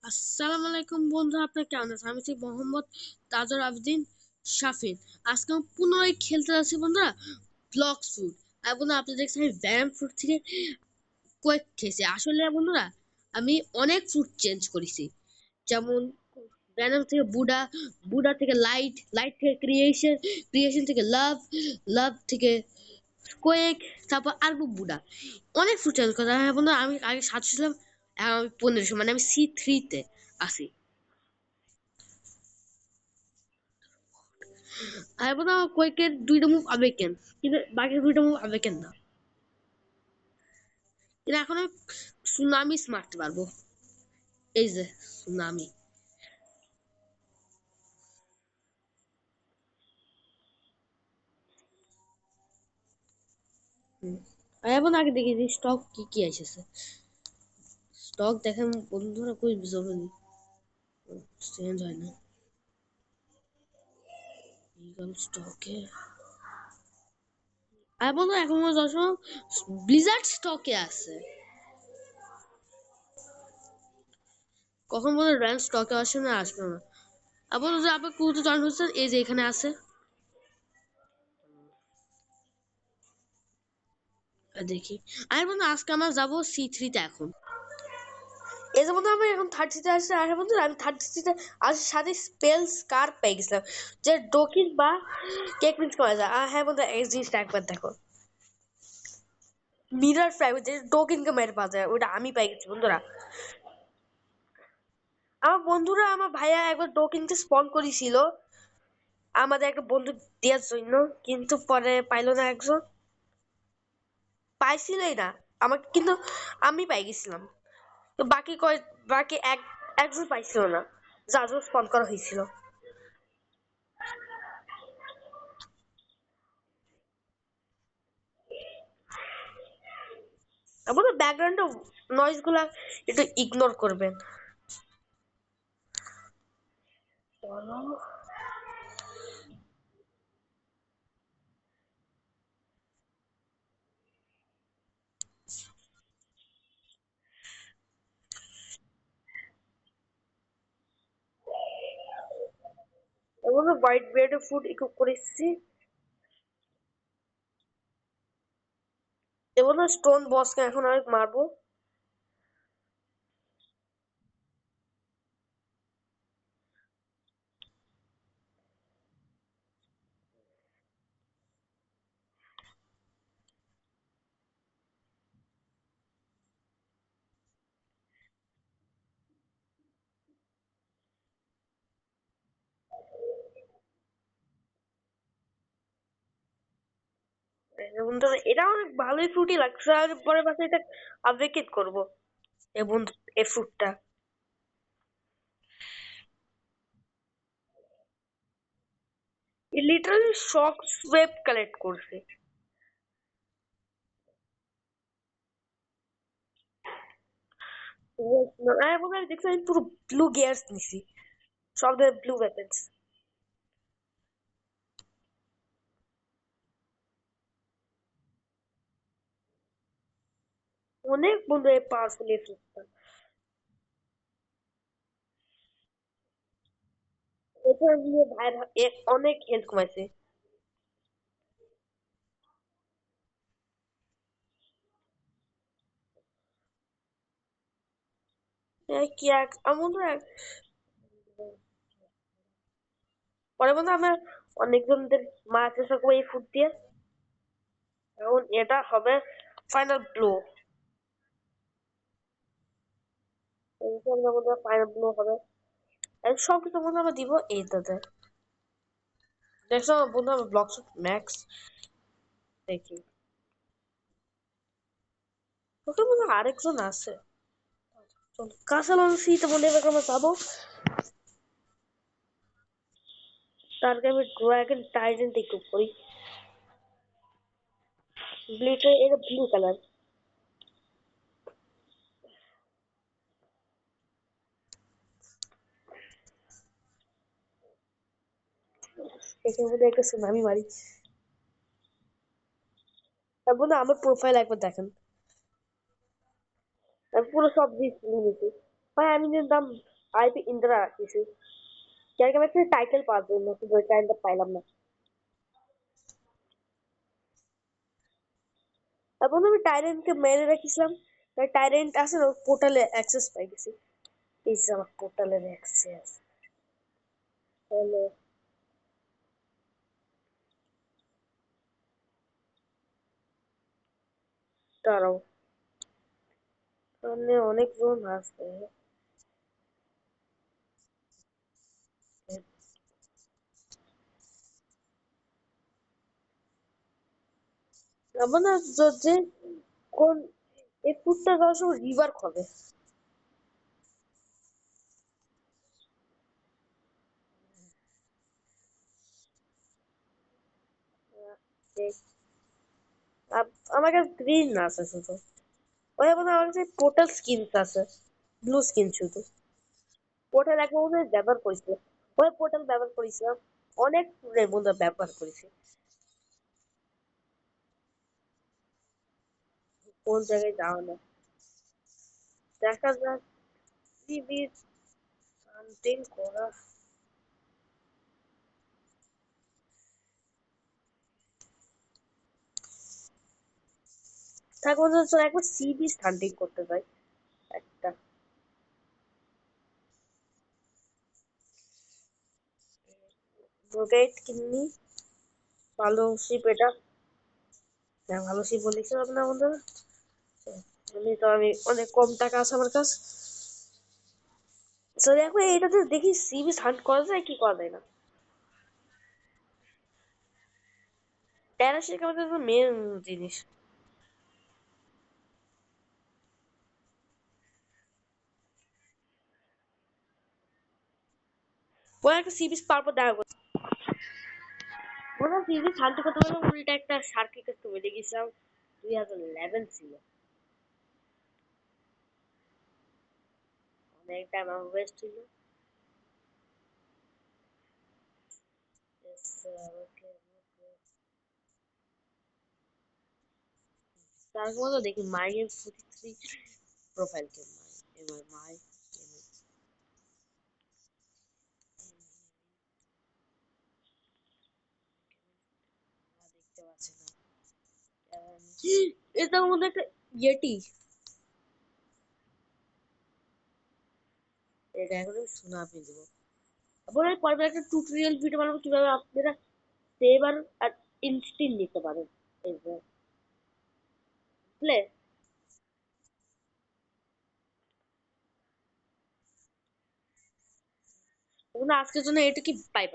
আসসালামু আলাইকুম বন্ধু, আপনার কেমন আছেন? আমি হচ্ছি মোহাম্মদ তাজর আবেদিন শাফিন। আজকে আমি পুনরায় খেলতে যাচ্ছি বন্ধুরা ব্লক ফ্রুট। আর বন্ধুরা, আপনি দেখছেন আমি ভ্যারাম ফ্রুট থেকে কয়েক খেয়েছি। আসলে বন্ধুরা, আমি অনেক ফ্রুট চেঞ্জ করেছি। যেমন ভ্যারাম থেকে বুডা, বুডা থেকে লাইট, লাইট থেকে ক্রিয়েশন, ক্রিয়েশন থেকে লাভ, লাভ থেকে কোয়েক, তারপর আরবু বুডা। অনেক ফুড চেঞ্জ করতে হয় বন্ধু। আমি আগে 700 ছিলাম, এখন আমি 1500, মানে আমি C3 তে আছি। আর বন্ধু, আমার কোয়েকের 2টা মুভ আবেকেন, কিন্তু বাকি 2টা মুভ আবেকেন না। কিন্তু এখন আমি সুনামি মারতে পারবো। এই যে সুনামি। আর এখন আগে দেখি যে স্টক কি কি এসেছে। স্টক দেখেন বন্ধুরা, খুবই জরুরি, চেঞ্জ হয় না। ইগল স্টকে, আর বন্ধু এখন মনে হয় দশম ব্লিজার্ড স্টকে আছে। কখন বলে র্যান্ড স্টকে আসে না, আসবে না। আর বন্ধু যে আপনার কুড়িতে জয়েন হচ্ছেন, এই যে এখানে আছে। আর দেখি, আর বন্ধু আজকে আমরা যাবো C3 তে। এখন এই যে বন্ধু আমি এখন 30 তে আসছি। আর বন্ধু আমি 30 তে আর সাথে স্পেলস কার পেয়ে গেছিলাম, যে ডোকিন বা কেক মিন্স করা যায়। আর হ্যাঁ বন্ধু, এই জিনিসটা একবার দেখো, মিরার ফ্রাই, যে টোকেনকে মেরে পাওয়া যায়, ওটা আমি পাই গেছি বন্ধুরা। আমার বন্ধুরা, আমার ভাইয়া একবার টোকেনকে স্পন করেছিল আমাদের একটা বন্ধু দেওয়ার জন্য, কিন্তু পরে পাইলো না একজন, পাইছিলই না আমাকে, কিন্তু আমি পাই গেছিলাম। তো বাকি বাকি একজন পাইছিল না, যার স্পন করা হয়েছিল। আমাদের ব্যাকগ্রাউন্ডে নয়েজ গুলা একটু ইগনোর করবেন। চলো, এমন হোয়াইট ব্রেড ফুড ইকুপ করেছি। এমন স্টোন বসকে এখন অনেক মারবো। বন্ধু এটা অনেক ভালোই ফ্রুটি লাগছে, আর পরের মাসে এটা আবেকেট করবো। এ বন্ধু, এই ফ্রুটটা লিটারালি শক ওয়েভ কালেক্ট করছে। আমি মনে হয় দেখছি, আমি পুরো ব্লু গিয়ার্স নিছি, সব ধরনের ব্লু ওয়েপন্স। অনেক বন্ধু এই পাওয়ারফুল এই ফ্রুটটা। এটা নিয়ে ভাইয়ের অনেক হেল্প কমাইছে। কি এক আমার মনে হয় পরে বন্ধু আমার অনেকজনদের মারা চেষ্টা করবো এই ফুড দিয়ে। এখন এটা হবে ফাইনাল ব্লো। ফাইনাল ব্লো হবে, আর সব কিছু বন্ধু আমরা দিব এইটাতে। দেখছো আমার বন্ধু, আমার ব্লক ম্যাক্স দেখি। ওকে মনে হয় আরেকজন আছে। চলো কাছাকাছিতে মনে হয় আমরা যাবো। তার আগে আমি ড্রাগন টাইডেন্ট ইকুইপ করি। ব্লিটা এটা ব্লু কালার। এখানে মধ্যে একটা সুনামি মারি। তার বন্ধু আমার প্রোফাইল একবার দেখেন, আমি পুরো সব জিনিস নিয়ে নিয়েছি। ভাই আমি নিলাম আইপি ইন্দ্রা কিছু ক্যারেক্টার একটা টাইটেল পাওয়ার জন্য কিন্তু ওই টাইটেলটা পাইলাম না। তারপর আমি টাইরেন্টকে মেরে রেখেছিলাম, তাই টাইরেন্ট আছে না পোর্টালে অ্যাক্সেস পাই গেছি। এই যে আমার পোর্টালের অ্যাক্সেস হলো, দাঁড়াও তাহলে অনেকজন আছে। আমার না যে কোন এই ফুটটা যাওয়ার সময় রিভার হবে। আমার কাছে গ্রিন না আছে শুধু, ওই মনে হয় আমার কাছে পোর্টাল স্কিনস আছে, ব্লু স্কিন শুধু। পোর্টাল একবার মনে হয় ব্যবহার করেছিলাম, ওই পোর্টাল ব্যবহার করেছিলাম অনেক মধ্যে ব্যবহার করেছি। কোন জায়গায় যাওয়া না দেখা যাক, সিবি সামথিং করা থাক বন্ধু, চল একবার সিবি হান্টিং করতে যাই একটা। ব্রোকেট কিননি, ভালো শিপ এটা। হ্যাঁ ভালো শিপ বলেছি আপনার বন্ধু, আমি অনেক কম টাকা আছে আমার কাছে। তো দেখো এটাতে দেখি সিবি হান্ট করা যায় কি করা যায় না। প্যারাশিক আমাদের মেন জিনিস। পরে একটা সিবিস পারবো দেখা করতে। মনে হয় সিবিস হান্ট করতে পারলে উল্টা একটা শার্কের কাছে মেরে গেছিলাম, 2011 ছিল, অনেক টাইম আমার ওয়েস্ট ছিল। তারপর তো দেখি মায়ের 43 প্রোফাইল কে এবার মাই দেখতে পাচ্ছি না। এটার মধ্যে একটা ইয়েটি, এটা এখন শোনা আপনি দেবো। তারপরে পরে একটা টিউটোরিয়াল ভিডিও বানাবো কিভাবে আপনারা সেভ আর ইনস্টিল নিতে পারেন। এই যে বুঝলে, আজকের জন্য এটুকুই, বাই বাই।